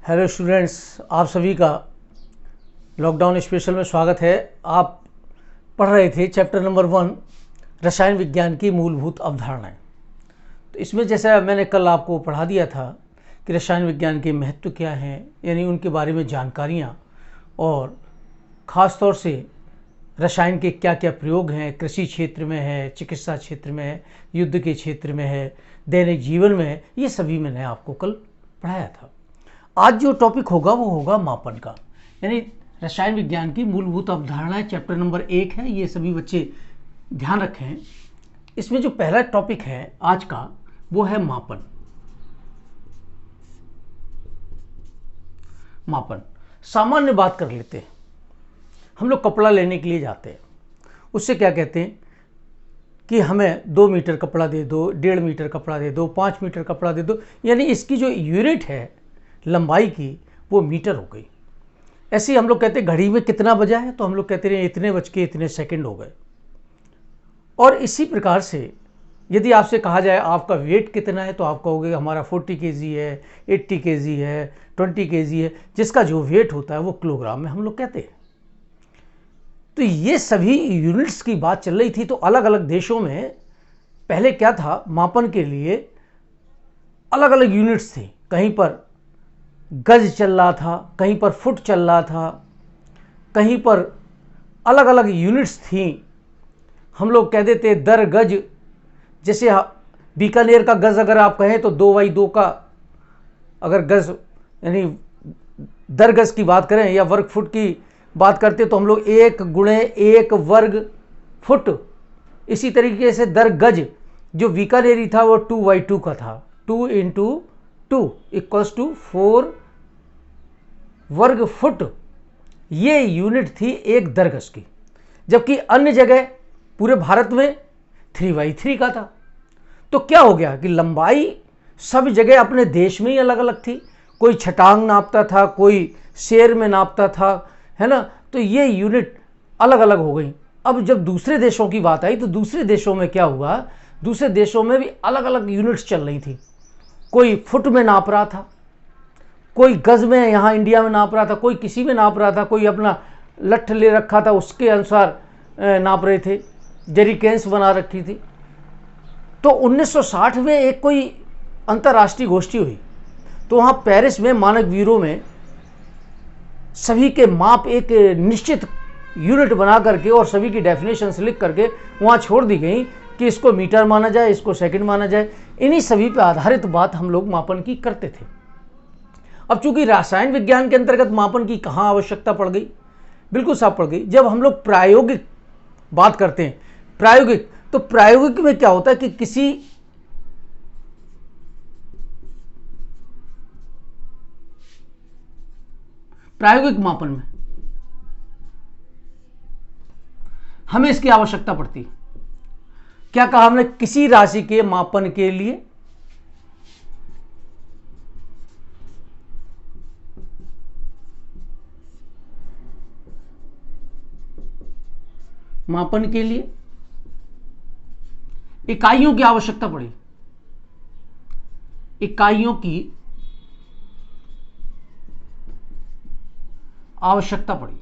Hello students, आप सभी का लॉकडाउन स्पेशल में स्वागत है। आप पढ़ रहे थे चैप्टर नंबर 1 रसायन विज्ञान की मूलभूत अवधारणाएं। तो इसमें जैसा मैंने कल आपको पढ़ा दिया था कि रसायन विज्ञान के महत्व क्या हैं, यानी उनके बारे में जानकारियाँ, और ख़ास तौर से रसायन के क्या क्या प्रयोग हैं, कृषि क्षेत्र में है, चिकित्सा क्षेत्र में है, युद्ध के क्षेत्र में है, दैनिक जीवन में है, ये सभी मैंने आपको कल पढ़ाया था। आज जो टॉपिक होगा वो होगा मापन का, यानी रसायन विज्ञान की मूलभूत अवधारणाएं चैप्टर नंबर 1 है। ये सभी बच्चे ध्यान रखें। इसमें जो पहला टॉपिक है आज का वो है मापन। मापन सामान्य बात कर लेते हैं। हम लोग कपड़ा लेने के लिए जाते हैं, उससे क्या कहते हैं कि हमें 2 मीटर कपड़ा दे दो, 1.5 मीटर कपड़ा दे दो, 5 मीटर कपड़ा दे दो, यानी इसकी जो यूनिट है लंबाई की वो मीटर हो गई। ऐसे ही हम लोग कहते हैं घड़ी में कितना बजा है, तो हम लोग कहते हैं इतने बज के इतने सेकंड हो गए। और इसी प्रकार से यदि आपसे कहा जाए आपका वेट कितना है, तो आप कहोगे हमारा 40 केजी है, 80 केजी है, 20 केजी है। जिसका जो वेट होता है वो किलोग्राम में हम लोग कहते हैं। तो ये सभी यूनिट्स की बात चल रही थी। तो अलग अलग देशों में पहले क्या था, मापन के लिए अलग अलग यूनिट्स थी। कहीं पर गज चल रहा था, कहीं पर फुट चल रहा था, कहीं पर अलग अलग यूनिट्स थी। हम लोग कह देते दर गज, जैसे बीकानेर का गज अगर आप कहें तो 2/2 का अगर गज, यानी दर गज की बात करें या वर्ग फुट की बात करते तो हम लोग 1 गुणे 1 वर्ग फुट। इसी तरीके से दर गज जो बीकानेरी था वो 2/2 का था। 2 × 2 = 4 वर्ग फुट। ये यूनिट थी एक दरगज की। जबकि अन्य जगह पूरे भारत में 3/3 का था। तो क्या हो गया कि लंबाई सब जगह अपने देश में ही अलग अलग थी। कोई छटांग नापता था, कोई शेर में नापता था, है ना। तो ये यूनिट अलग अलग हो गई। अब जब दूसरे देशों की बात आई तो दूसरे देशों में क्या हुआ, दूसरे देशों में भी अलग अलग यूनिट्स चल रही थी। कोई फुट में नाप रहा था, कोई गज में यहाँ इंडिया में नाप रहा था, कोई किसी में नाप रहा था, कोई अपना लठ ले रखा था उसके अनुसार नाप रहे थे, जेरिकेन्स बना रखी थी। तो 1960 में एक कोई अंतर्राष्ट्रीय गोष्ठी हुई। तो वहाँ पेरिस में मानक ब्यूरो में सभी के माप एक निश्चित यूनिट बना करके और सभी की डेफिनेशंस लिख करके वहाँ छोड़ दी गई कि इसको मीटर माना जाए, इसको सेकंड माना जाए। इन्हीं सभी पर आधारित बात हम लोग मापन की करते थे। अब चूंकि रसायन विज्ञान के अंतर्गत मापन की कहाँ आवश्यकता पड़ गई, बिल्कुल साफ पड़ गई जब हम लोग प्रायोगिक बात करते हैं। प्रायोगिक, तो प्रायोगिक में क्या होता है कि किसी प्रायोगिक मापन में हमें इसकी आवश्यकता पड़ती है। क्या कहा हमने, किसी राशि के मापन के लिए इकाइयों की आवश्यकता पड़ी। इकाइयों की आवश्यकता पड़ी।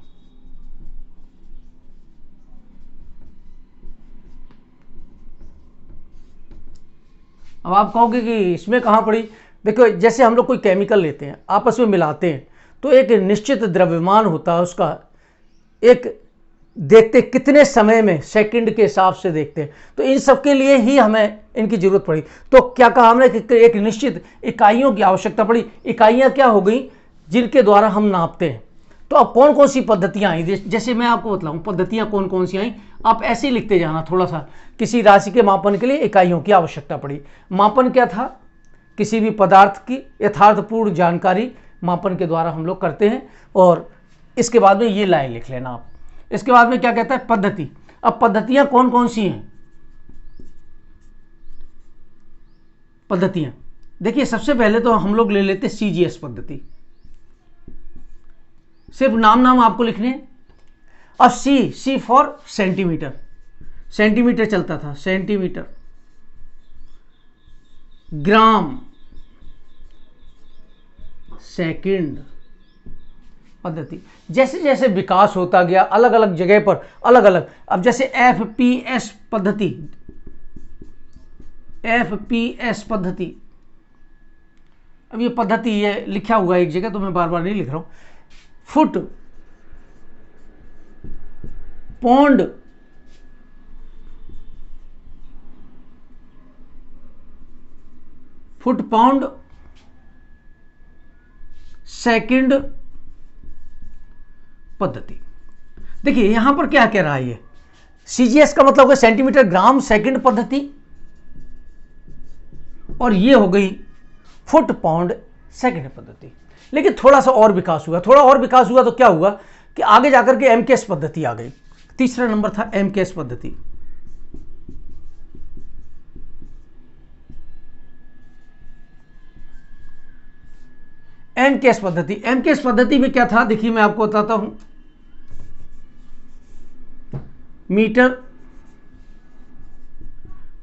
अब आप कहोगे कि इसमें कहां पड़ी। देखो, जैसे हम लोग कोई केमिकल लेते हैं, आपस में मिलाते हैं, तो एक निश्चित द्रव्यमान होता है उसका। एक देखते कितने समय में, सेकंड के हिसाब से देखते हैं। तो इन सब के लिए ही हमें इनकी जरूरत पड़ी। तो क्या कहा हमने कि एक निश्चित इकाइयों की आवश्यकता पड़ी। इकाइयां क्या हो गई, जिनके द्वारा हम नापते हैं। तो अब कौन कौन सी पद्धतियां आई, जैसे मैं आपको बतलाऊं पद्धतियां कौन कौन सी आई, आप ऐसे ही लिखते जाना थोड़ा सा। किसी राशि के मापन के लिए इकाइयों की आवश्यकता पड़ी। मापन क्या था, किसी भी पदार्थ की यथार्थपूर्ण जानकारी मापन के द्वारा हम लोग करते हैं। और इसके बाद में ये लाइन लिख लेना आप। इसके बाद में क्या कहता है, पद्धति। अब पद्धतियां कौन कौन सी हैं। पद्धतियां देखिए, सबसे पहले तो हम लोग ले लेते CGS पद्धति। सिर्फ नाम आपको लिखने। अब सी फॉर सेंटीमीटर। सेंटीमीटर चलता था, सेंटीमीटर। ग्राम, सेकंड पद्धति। जैसे जैसे विकास होता गया अलग अलग जगह पर अलग अलग, अब जैसे FPS पद्धति, FPS पद्धति, अब ये पद्धति ये लिखा हुआ है एक जगह तो मैं बार बार नहीं लिख रहा हूं। Foot pound foot pound second पद्धति। देखिए यहां पर क्या कह रहा है ये, CGS का मतलब है सेंटीमीटर ग्राम सेकंड पद्धति, और ये हो गई फुट पाउंड सेकंड पद्धति। लेकिन थोड़ा सा और विकास हुआ, थोड़ा और विकास हुआ तो क्या हुआ कि आगे जाकर के MKS पद्धति आ गई। तीसरा नंबर था MKS पद्धति। MKS पद्धति, MKS पद्धति में क्या था देखिए मैं आपको बताता हूं। मीटर,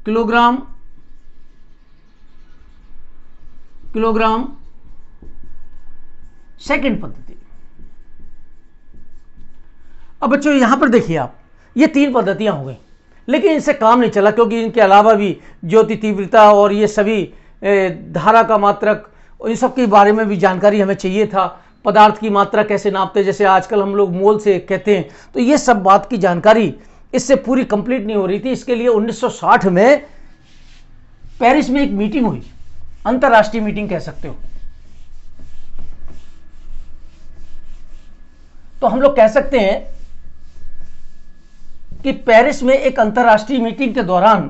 किलोग्राम, किलोग्राम सेकंड पद्धति। अब बच्चों यहां पर देखिए आप, ये 3 पद्धतियां हो गई, लेकिन इनसे काम नहीं चला क्योंकि इनके अलावा भी ज्योति तीव्रता और ये सभी धारा का मात्रक, इन सब के बारे में भी जानकारी हमें चाहिए था। पदार्थ की मात्रा कैसे नापते, जैसे आजकल हम लोग मोल से कहते हैं, तो ये सब बात की जानकारी इससे पूरी कंप्लीट नहीं हो रही थी। इसके लिए 1960 में पेरिस में एक मीटिंग हुई, अंतरराष्ट्रीय मीटिंग कह सकते हो। तो हम लोग कह सकते हैं कि पेरिस में एक अंतरराष्ट्रीय मीटिंग के दौरान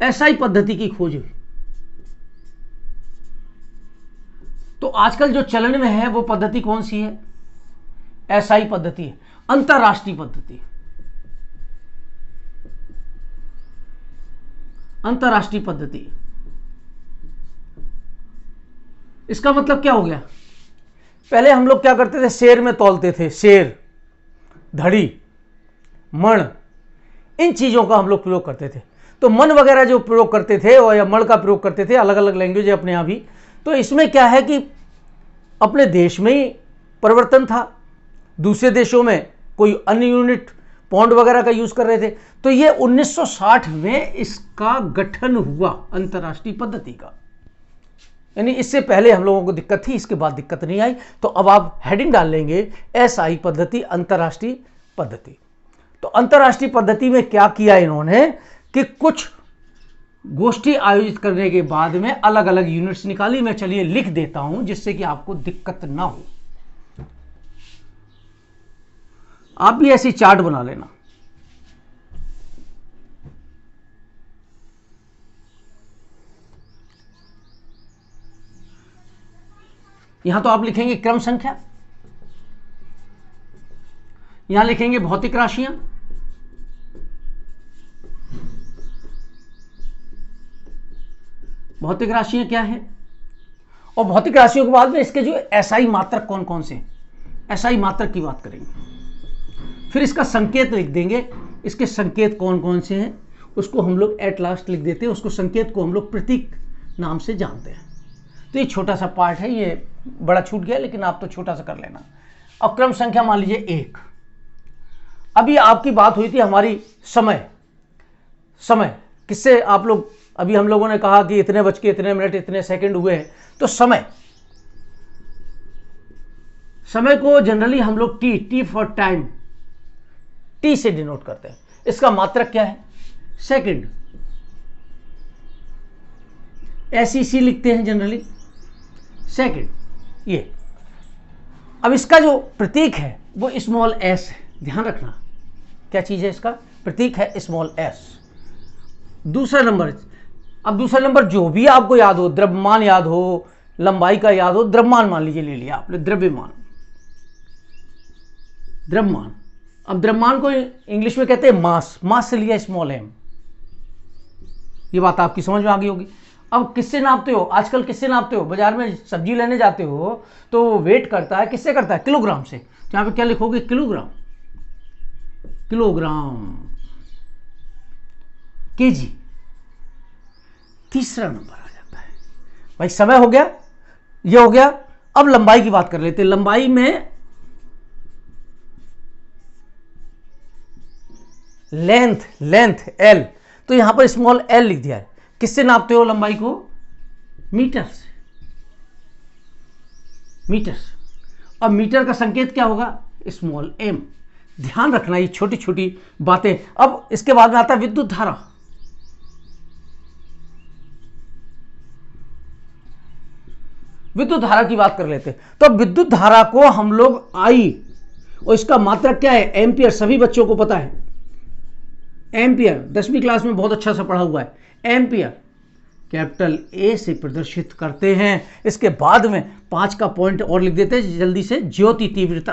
SI पद्धति की खोज हुई। तो आजकल जो चलन में है वो पद्धति कौन सी है? SI पद्धति है, अंतरराष्ट्रीय पद्धति। अंतरराष्ट्रीय पद्धति, इसका मतलब क्या हो गया? पहले हम लोग क्या करते थे, शेर में तौलते थे, शेर, धड़ी, मण, इन चीजों का हम लोग प्रयोग करते थे। तो मन वगैरह जो प्रयोग करते थे और या मण का प्रयोग करते थे, अलग अलग लैंग्वेज है अपने यहाँ भी। तो इसमें क्या है कि अपने देश में ही परिवर्तन था, दूसरे देशों में कोई अन्य यूनिट पौंड वगैरह का यूज कर रहे थे। तो ये 1960 में इसका गठन हुआ अंतरराष्ट्रीय पद्धति का। यानी इससे पहले हम लोगों को दिक्कत थी, इसके बाद दिक्कत नहीं आई। तो अब आप हेडिंग डाल लेंगे SI पद्धति, अंतरराष्ट्रीय पद्धति। तो अंतरराष्ट्रीय पद्धति में क्या किया इन्होंने कि कुछ गोष्ठी आयोजित करने के बाद में अलग अलग यूनिट्स निकाली। मैं चलिए लिख देता हूं जिससे कि आपको दिक्कत ना हो। आप भी ऐसी चार्ट बना लेना। यहां तो आप लिखेंगे क्रम संख्या, यहां लिखेंगे भौतिक राशियां, भौतिक राशियां क्या है, और भौतिक राशियों के बाद में इसके जो SI मात्रक कौन कौन से, SI मात्रक की बात करेंगे। फिर इसका संकेत लिख देंगे, इसके संकेत कौन कौन से हैं उसको हम लोग एट लास्ट लिख देते हैं। उसको संकेत को हम लोग प्रतीक नाम से जानते हैं। तो ये छोटा सा पार्ट है, ये बड़ा छूट गया लेकिन आप तो छोटा सा कर लेना। अब क्रम संख्या मान लीजिए 1। अभी आपकी बात हुई थी हमारी समय, समय किससे आप लोग, अभी हम लोगों ने कहा कि इतने बज के इतने मिनट इतने सेकंड हुए हैं। तो समय, समय को जनरली हम लोग टी फॉर टाइम, टी से डिनोट करते हैं। इसका मात्रक क्या है? सेकंड, SEC लिखते हैं जनरली, सेकंड। ये अब इसका जो प्रतीक है वो स्मॉल s है, ध्यान रखना। क्या चीज है? इसका प्रतीक है स्मॉल s। दूसरा नंबर, अब दूसरा नंबर जो भी आपको याद हो, द्रव्यमान याद हो, लंबाई का याद हो, द्रव्यमान मान लीजिए, ले लिया आपने द्रव्यमान, द्रव्यमान। अब द्रव्यमान को इंग्लिश में कहते हैं मास, मास से लिया स्मॉल m। ये बात आपकी समझ में आ गई होगी। अब किससे नापते हो? आजकल किससे नापते हो? बाजार में सब्जी लेने जाते हो तो वेट करता है, किससे करता है? किलोग्राम से। तो यहां पे क्या लिखोगे? Kilogram, kilogram, KG. तीसरा नंबर आ जाता है भाई, समय हो गया, ये हो गया। अब लंबाई की बात कर लेते हैं। लंबाई में लेंथ एल, तो यहां पर स्मॉल एल लिख दिया है। किससे नापते हो लंबाई को? मीटर से, मीटर। अब मीटर का संकेत क्या होगा? Small M. ध्यान रखना ये छोटी छोटी बातें। अब इसके बाद में आता है विद्युत धारा। विद्युत धारा की बात कर लेते हैं। तो विद्युत धारा को हम लोग आई, और इसका मात्रक क्या है? एम्पियर। सभी बच्चों को पता है एम्पियर, 10वीं क्लास में बहुत अच्छा सा पढ़ा हुआ है। एम्पियर कैपिटल ए से प्रदर्शित करते हैं। इसके बाद में 5 का पॉइंट और लिख देते हैं जल्दी से। ज्योति तीव्रता,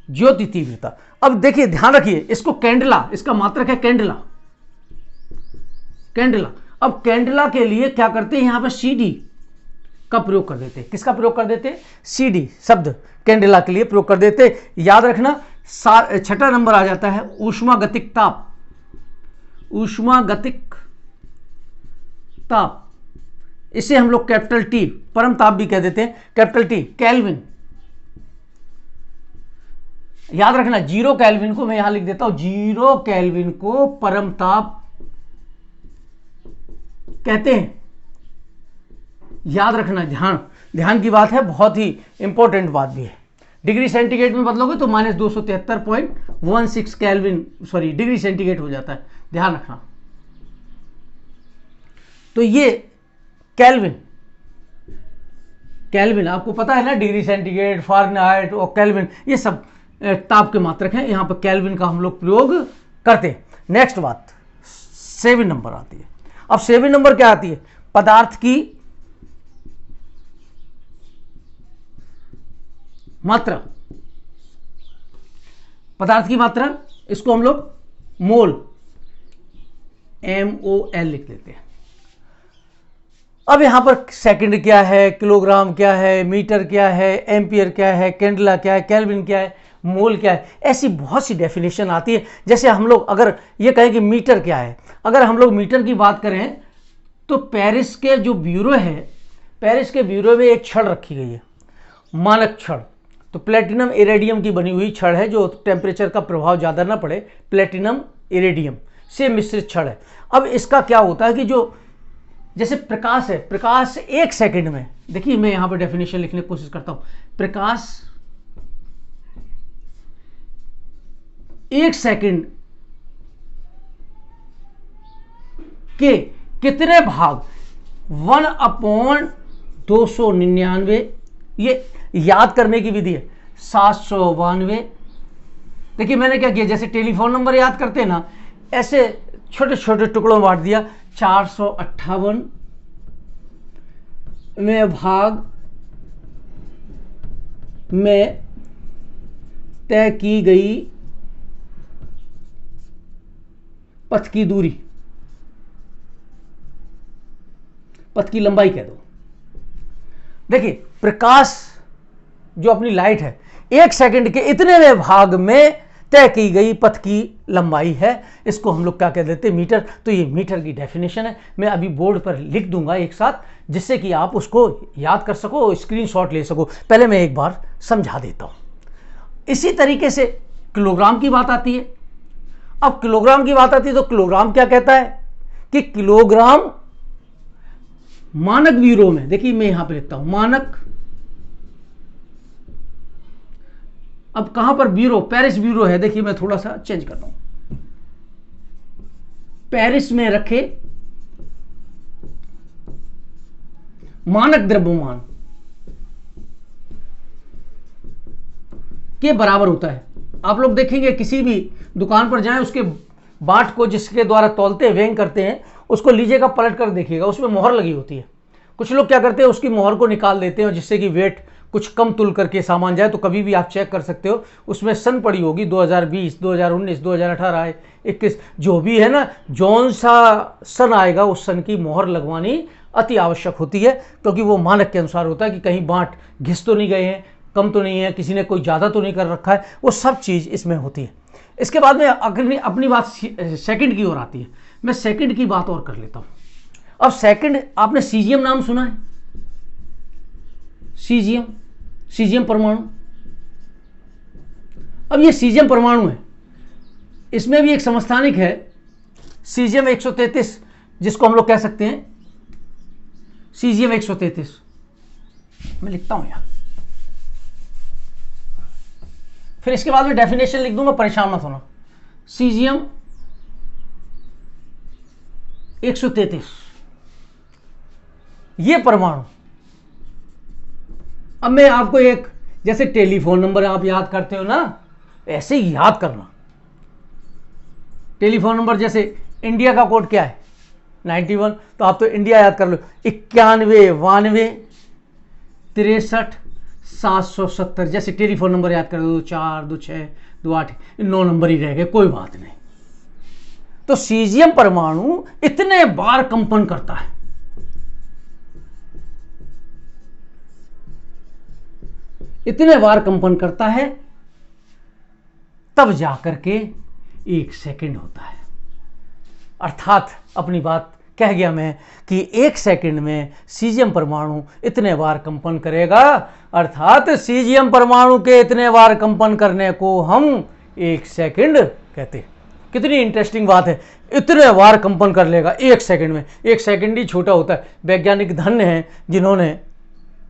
ज्योति तीव्रता। अब देखिए ध्यान रखिए, इसको कैंडला, इसका मात्रक है कैंडला। अब कैंडला के लिए क्या करते हैं? यहां पर CD का प्रयोग कर देते हैं। किसका प्रयोग कर देते हैं? CD शब्द कैंडला के लिए प्रयोग कर देते हैं। याद रखना, 6ठा नंबर आ जाता है ऊष्मागतिक ताप। ऊष्मागतिक ताप, इसे हम लोग कैपिटल T परम ताप भी कह देते हैं। Capital T kelvin. याद रखना 0 केल्विन को मैं यहां लिख देता हूं, 0 केल्विन को परम ताप कहते हैं। याद रखना, ध्यान की बात है, बहुत ही इंपॉर्टेंट बात भी है। डिग्री सेंटीग्रेड में बदलोगे तो -273.16 केल्विन, सॉरी डिग्री सेंटीग्रेड हो जाता है, ध्यान रखना। तो ये केल्विन आपको पता है ना, डिग्री सेंटीग्रेड, फ़ारेनहाइट और केल्विन, ये सब ताप के मात्रक हैं। यहां पर केल्विन का हम लोग प्रयोग करते हैं। नेक्स्ट बात 7 नंबर आती है। अब 7 नंबर क्या आती है? पदार्थ की मात्रा। पदार्थ की मात्रा, इसको हम लोग मोल, MOL लिख देते हैं। अब यहां पर सेकंड क्या है, किलोग्राम क्या है, मीटर क्या है, एम्पियर क्या है, कैंडला क्या है, केल्विन क्या है, मोल क्या है, ऐसी बहुत सी डेफिनेशन आती है। जैसे हम लोग अगर ये कहें कि मीटर क्या है, अगर हम लोग मीटर की बात करें तो पेरिस के जो ब्यूरो है, पेरिस के ब्यूरो में एक छड़ रखी गई है, मानक छड़। तो प्लेटिनम इरेडियम की बनी हुई छड़ है, जो टेम्परेचर का प्रभाव ज़्यादा ना पड़े, प्लेटिनम इरेडियम से मिश्रित छड़ है। अब इसका क्या होता है कि जो जैसे प्रकाश है, प्रकाश 1 सेकंड में, देखिए मैं यहां पर डेफिनेशन लिखने की कोशिश करता हूं, प्रकाश 1 सेकंड के कितने भाग? 1/299। ये याद करने की विधि है, 792। देखिए मैंने क्या किया, जैसे टेलीफोन नंबर याद करते हैं ना, ऐसे छोटे छोटे टुकड़ों में बांट दिया। 458 में भाग में तय की गई पथ की दूरी, पथ की लंबाई कह दो। देखिए प्रकाश जो अपनी लाइट है, 1 सेकंड के इतने भाग में तय की गई पथ की लंबाई है, इसको हम लोग क्या कह देते हैं? मीटर। तो ये मीटर की डेफिनेशन है। मैं अभी बोर्ड पर लिख दूंगा एक साथ, जिससे कि आप उसको याद कर सको, स्क्रीनशॉट ले सको। पहले मैं एक बार समझा देता हूं। इसी तरीके से किलोग्राम की बात आती है। अब किलोग्राम की बात आती है तो किलोग्राम क्या कहता है कि किलोग्राम मानक ब्यूरो में, देखिए मैं यहां पर लिखता हूं मानक। अब कहां पर ब्यूरो? पेरिस ब्यूरो है। देखिए मैं थोड़ा सा चेंज करता हूं, पेरिस में रखे मानक द्रव्यमान के बराबर होता है। आप लोग देखेंगे किसी भी दुकान पर जाएं, उसके बाट को जिसके द्वारा तौलते हैं, वेइंग करते हैं, उसको लीजिएगा, पलट कर देखिएगा, उसमें मोहर लगी होती है। कुछ लोग क्या करते हैं, उसकी मोहर को निकाल देते हैं, जिससे कि वेट कुछ कम तुल करके सामान जाए। तो कभी भी आप चेक कर सकते हो, उसमें सन पड़ी होगी 2020, 2019, 2018, 21, जो भी है ना, जौन सा सन आएगा उस सन की मोहर लगवानी अति आवश्यक होती है, क्योंकि वो मानक के अनुसार होता है कि कहीं बांट घिस तो नहीं गए हैं, कम तो नहीं है, किसी ने कोई ज़्यादा तो नहीं कर रखा है, वो सब चीज़ इसमें होती है। इसके बाद में अपनी बात सेकंड की ओर आती है। मैं सेकंड की बात और कर लेता हूँ। अब सेकंड, आपने सीजियम नाम सुना है? सीजियम, सीजियम परमाणु। अब ये सीजियम परमाणु है, इसमें भी एक समस्थानिक है सीजियम 133, जिसको हम लोग कह सकते हैं सीजियम 133। मैं लिखता हूं यहां, फिर इसके बाद में डेफिनेशन लिख दूंगा, परेशान मत होना। सीजियम 133 ये परमाणु, अब मैं आपको एक, जैसे टेलीफोन नंबर आप याद करते हो ना, ऐसे ही याद करना। टेलीफोन नंबर, जैसे इंडिया का कोड क्या है 91, तो आप तो इंडिया याद कर लो, 91 92 63 770, जैसे टेलीफोन नंबर याद कर लो, 4 2 6 2 8, 9 नंबर ही रह गए, कोई बात नहीं। तो सीजियम परमाणु इतने बार कंपन करता है, इतने बार कंपन करता है, तब जाकर के 1 सेकंड होता है। अर्थात अपनी बात कह गया मैं कि 1 सेकंड में सीजियम परमाणु इतने बार कंपन करेगा, अर्थात सीजियम परमाणु के इतने बार कंपन करने को हम 1 सेकंड कहते हैं। कितनी इंटरेस्टिंग बात है, इतने बार कंपन कर लेगा 1 सेकंड में। 1 सेकंड ही छोटा होता है, वैज्ञानिक धन्य हैं जिन्होंने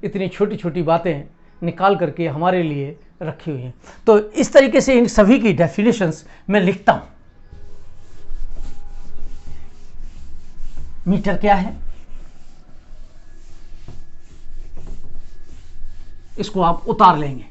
इतनी छोटी छोटी बातें निकाल करके हमारे लिए रखी हुई हैं। तो इस तरीके से इन सभी की डेफिनेशंस मैं लिखता हूं। मीटर क्या है, इसको आप उतार लेंगे।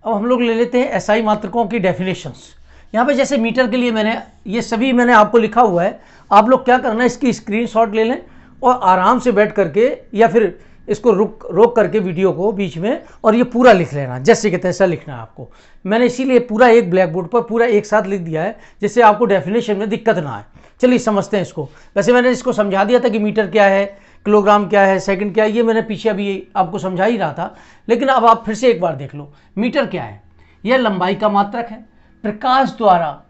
अब हम लोग ले लेते हैं एसआई मात्रकों की डेफिनेशंस। यहां पे जैसे मीटर के लिए मैंने ये सभी मैंने आपको लिखा हुआ है, आप लोग क्या करना है, इसकी स्क्रीनशॉट ले लें और आराम से बैठ करके, या फिर इसको रोक करके वीडियो को बीच में, और ये पूरा लिख लेना, जैसे कि तैसा लिखना है आपको। मैंने इसीलिए पूरा एक ब्लैक बोर्ड पर पूरा एक साथ लिख दिया है, जिससे आपको डेफिनेशन में दिक्कत ना आए। चलिए समझते हैं इसको। वैसे मैंने इसको समझा दिया था कि मीटर क्या है, किलोग्राम क्या है, सेकंड क्या है, ये मैंने पीछे अभी आपको समझा ही रहा था, लेकिन अब आप फिर से एक बार देख लो। मीटर क्या है, यह लंबाई का मात्रक है। प्रकाश द्वारा,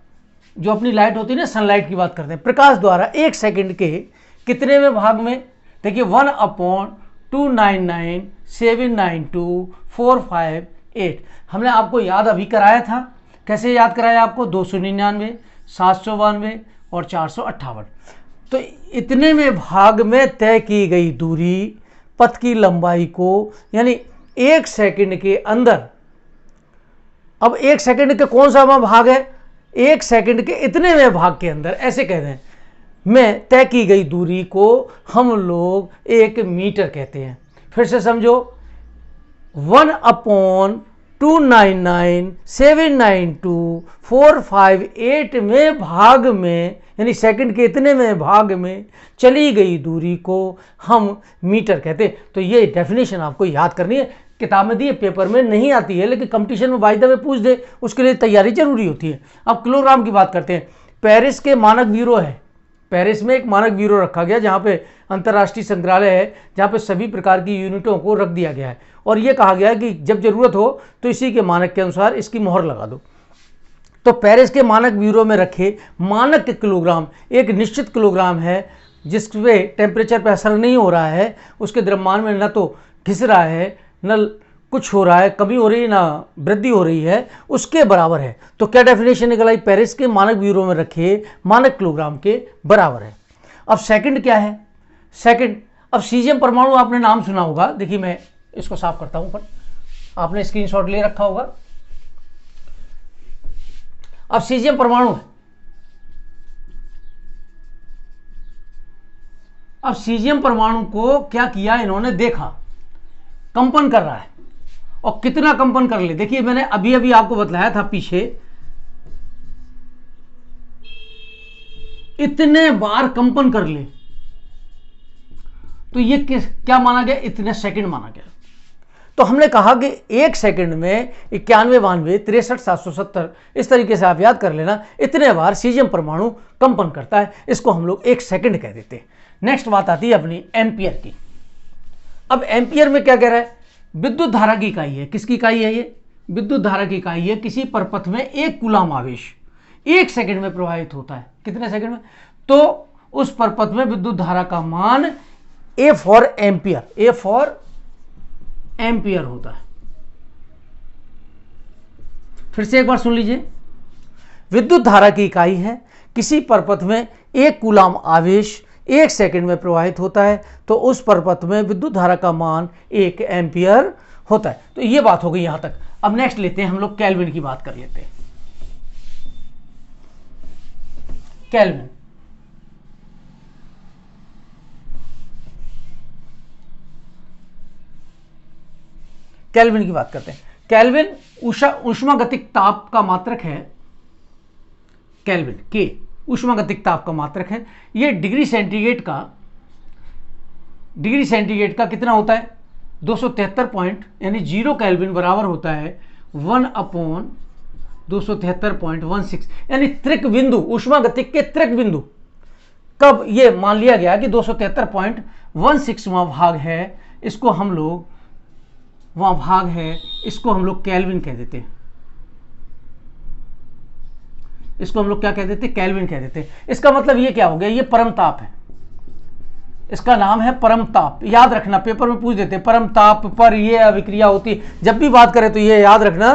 जो अपनी लाइट होती है ना, सनलाइट की बात करते हैं, प्रकाश द्वारा 1 सेकंड के कितने में भाग में, देखिए 1/299,792,458। हमने आपको याद अभी कराया था, कैसे याद कराया आपको, 299, 792 और 458। तो इतने में भाग में तय की गई दूरी, पथ की लंबाई को, यानी 1 सेकंड के अंदर। अब 1 सेकंड के कौन सा भाग है, 1 सेकंड के इतने में भाग के अंदर, ऐसे कह दें, में तय की गई दूरी को हम लोग 1 मीटर कहते हैं। फिर से समझो, 1/299,792,458 में भाग में, यानी सेकंड के इतने में भाग में चली गई दूरी को हम मीटर कहते हैं। तो ये डेफिनेशन आपको याद करनी है, किताब में दी है, पेपर में नहीं आती है, लेकिन कंपटीशन में बाय द वे पूछ दे, उसके लिए तैयारी जरूरी होती है। अब किलोग्राम की बात करते हैं। पेरिस के मानक ब्यूरो है, पेरिस में एक मानक ब्यूरो रखा गया, जहाँ पे अंतर्राष्ट्रीय संग्रहालय है, जहाँ पे सभी प्रकार की यूनिटों को रख दिया गया है, और ये कहा गया है कि जब जरूरत हो तो इसी के मानक के अनुसार इसकी मोहर लगा दो। तो पेरिस के मानक ब्यूरो में रखे मानक किलोग्राम एक निश्चित किलोग्राम है, जिसपे टेम्परेचर पर असर नहीं हो रहा है, उसके द्रव्यमान में न तो घिस रहा है, न कुछ हो रहा है, कमी हो रही है, ना वृद्धि हो रही है, उसके बराबर है। तो क्या डेफिनेशन निकल आई, पेरिस के मानक ब्यूरो में रखे मानक किलोग्राम के बराबर है। अब सेकंड क्या है, सेकंड, अब सीजियम परमाणु आपने नाम सुना होगा, देखिए मैं इसको साफ करता हूं, पर आपने स्क्रीनशॉट ले रखा होगा। अब सीजियम परमाणु है, अब सीजियम परमाणु को क्या किया इन्होंने, देखा कंपन कर रहा है, और कितना कंपन कर ले, देखिए मैंने अभी अभी आपको बतलाया था पीछे, इतने बार कंपन कर ले, तो ये क्या माना गया, इतने सेकंड माना गया। तो हमने कहा कि 1 सेकंड में 91 92 63 770, इस तरीके से आप याद कर लेना, इतने बार सीजियम परमाणु कंपन करता है, इसको हम लोग 1 सेकंड कह देते हैं। नेक्स्ट बात आती है अपनी एम्पियर की। अब एम्पियर में क्या कह रहा है, विद्युत धारा की इकाई है, किसकी इकाई है ये, विद्युत धारा की इकाई है। किसी परपथ में 1 कूलाम आवेश 1 सेकंड में प्रवाहित होता है, कितने सेकंड में, तो उस परपथ में विद्युत धारा का मान A for ampere, A for ampere होता है। फिर से एक बार सुन लीजिए, विद्युत धारा की इकाई है, किसी परपथ में 1 कूलाम आवेश 1 सेकंड में प्रवाहित होता है तो उस परपथ में विद्युत धारा का मान 1 एम्पियर होता है। तो ये बात हो गई यहां तक। अब नेक्स्ट लेते हैं हम लोग, केल्विन की बात कर लेते हैं। केल्विन, केल्विन की बात करते हैं। केल्विन ऊष्मागतिक ताप का मात्रक है। केल्विन के ऊष्मागतिक ताप का मात्रक है। ये डिग्री सेंटीग्रेड का कितना होता है? 273 पॉइंट, यानी 0 केल्विन बराबर होता है 1/273.16, यानी त्रिक बिंदु, ऊष्मागतिक के त्रिक बिंदु। कब ये मान लिया गया कि 273.16वां भाग है, इसको हम लोग केल्विन कह देते हैं। इसको हम लोग क्या कह देते हैं? केल्विन कह देते हैं। इसका मतलब ये क्या हो गया? ये परम ताप है, इसका नाम है परम ताप। याद रखना, पेपर में पूछ देते हैं परम ताप पर ये अभिक्रिया होती है, जब भी बात करें तो ये याद रखना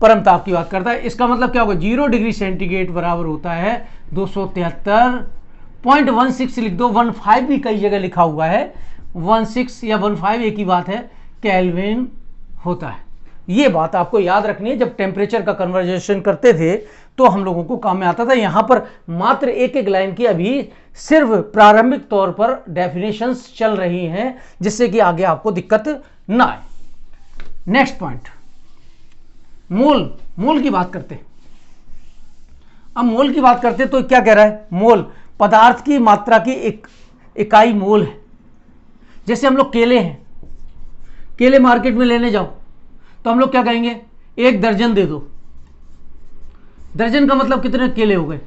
परम ताप की बात करता है। इसका मतलब क्या होगा? 0 डिग्री सेंटीग्रेड बराबर होता है 273.16 लिख दो, 15 भी कई जगह लिखा हुआ है, 16 या 15 एक ही बात है, केल्विन होता है। ये बात आपको याद रखनी है। जब टेम्परेचर का कन्वर्जेशन करते थे तो हम लोगों को काम में आता था। यहां पर मात्र एक एक लाइन की अभी सिर्फ प्रारंभिक तौर पर डेफिनेशंस चल रही हैं, जिससे कि आगे आपको दिक्कत ना आए। नेक्स्ट पॉइंट, मोल की बात करते। अब मोल की बात करते तो क्या कह रहा है? मोल पदार्थ की मात्रा की एक इकाई मोल है। जैसे हम लोग केले हैं, केले मार्केट में लेने जाओ तो हम लोग क्या कहेंगे? 1 दर्जन दे दो। दर्जन का मतलब कितने केले हो गए?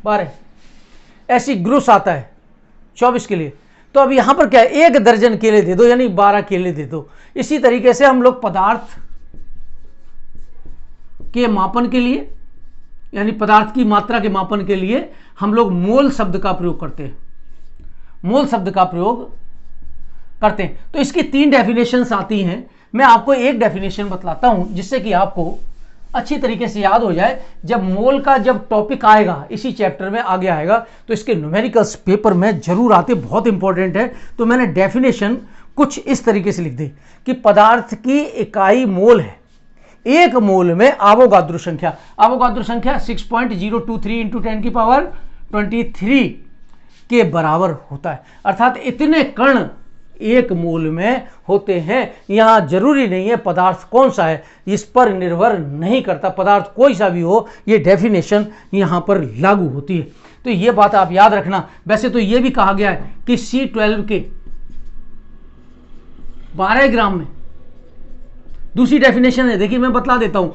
12। ऐसी ग्रुस आता है 24 के लिए। तो अब यहां पर क्या है? 1 दर्जन केले दे दो, यानी 12 केले दे दो। इसी तरीके से हम लोग पदार्थ के मापन के लिए, यानी पदार्थ की मात्रा के मापन के लिए हम लोग मोल शब्द का प्रयोग करते हैं। मोल शब्द का प्रयोग करते हैं। तो इसकी 3 डेफिनेशंस आती हैं। मैं आपको एक डेफिनेशन बतलाता हूं जिससे कि आपको अच्छी तरीके से याद हो जाए। जब मोल का जब टॉपिक आएगा, इसी चैप्टर में आगे आएगा, तो इसके न्यूमेरिकल्स पेपर में जरूर आते, बहुत इंपॉर्टेंट है। तो मैंने डेफिनेशन कुछ इस तरीके से लिख दी कि पदार्थ की इकाई मोल है। 1 मोल में आवोगाद्रो संख्या 6.023 × 10⁻23 के बराबर होता है। अर्थात इतने कण 1 मोल में होते हैं। यहां जरूरी नहीं है पदार्थ कौन सा है, इस पर निर्भर नहीं करता, पदार्थ कोई सा भी हो, ये डेफिनेशन यहां पर लागू होती है। तो ये बात आप याद रखना। वैसे तो ये भी कहा गया है कि C12 के 12 ग्राम में, दूसरी डेफिनेशन है, देखिए मैं बतला देता हूं।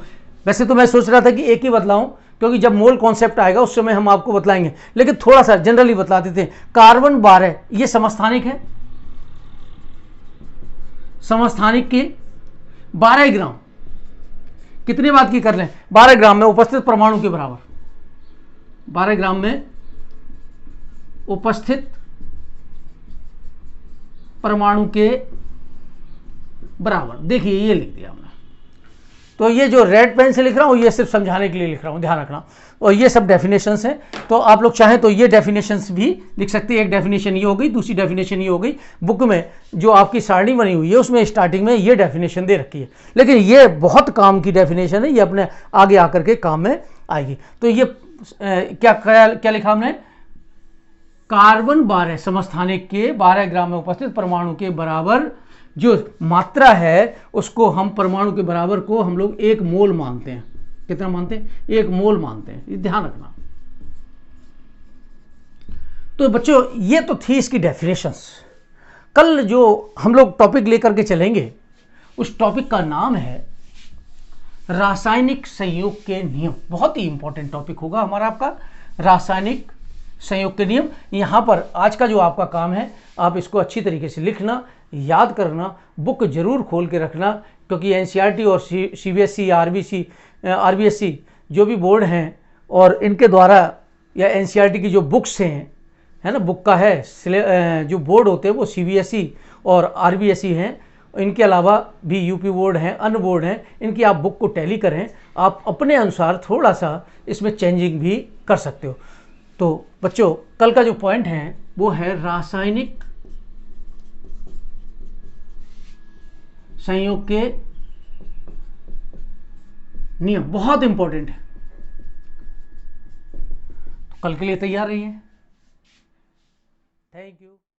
वैसे तो मैं सोच रहा था कि एक ही बतलाऊं, क्योंकि जब मोल कॉन्सेप्ट आएगा उस समय हम आपको बतलाएंगे, लेकिन थोड़ा सा जनरली बतला देते हैं। कार्बन 12 ये समस्थानिक है, समस्थानिक के 12 ग्राम कितने बात की कर लें? 12 ग्राम में उपस्थित परमाणु के बराबर, 12 ग्राम में उपस्थित परमाणु के बराबर। देखिए ये लिख दिया हमने। तो ये जो रेड पेन से लिख रहा हूं ये सिर्फ समझाने के लिए लिख रहा हूं, ध्यान रखना। और ये सब डेफिनेशंस हैं, तो आप लोग चाहें तो ये डेफिनेशंस भी लिख सकते हैं। एक डेफिनेशन ये हो गई, दूसरी डेफिनेशन ये हो गई। बुक में जो आपकी सारणी बनी हुई है उसमें स्टार्टिंग में ये डेफिनेशन दे रखी है, लेकिन ये बहुत काम की डेफिनेशन है, ये अपने आगे आकर के काम में आएगी। तो ये क्या लिखा हमने? कार्बन 12 समस्थानिक के 12 ग्राम में उपस्थित परमाणु के बराबर जो मात्रा है उसको हम परमाणु के बराबर को हम लोग 1 मोल मानते हैं। कितना मानते हैं? 1 मोल मानते हैं, ये ध्यान रखना। तो बच्चों ये तो थी इसकी डेफिनेशंस। कल जो हम लोग टॉपिक लेकर के चलेंगे उस टॉपिक का नाम है रासायनिक संयोग के नियम। बहुत ही इंपॉर्टेंट टॉपिक होगा हमारा आपका, रासायनिक संयोग के नियम। यहां पर आज का जो आपका काम है, आप इसको अच्छी तरीके से लिखना, याद करना, बुक जरूर खोल के रखना, क्योंकि एनसीईआरटी और सीबीएसई, आरबीएसई जो भी बोर्ड हैं और इनके द्वारा या एनसीईआरटी की जो बुक्स हैं है ना, बुक का है। जो बोर्ड होते हैं वो CBSE और RBSE हैं। इनके अलावा भी यूपी बोर्ड हैं, अन्य बोर्ड हैं। इनकी आप बुक को टैली करें, आप अपने अनुसार थोड़ा सा इसमें चेंजिंग भी कर सकते हो। तो बच्चों, कल का जो पॉइंट है वो है रासायनिक संयोग के नियम, बहुत इंपॉर्टेंट है। तो कल के लिए तैयार रहिए। Thank you.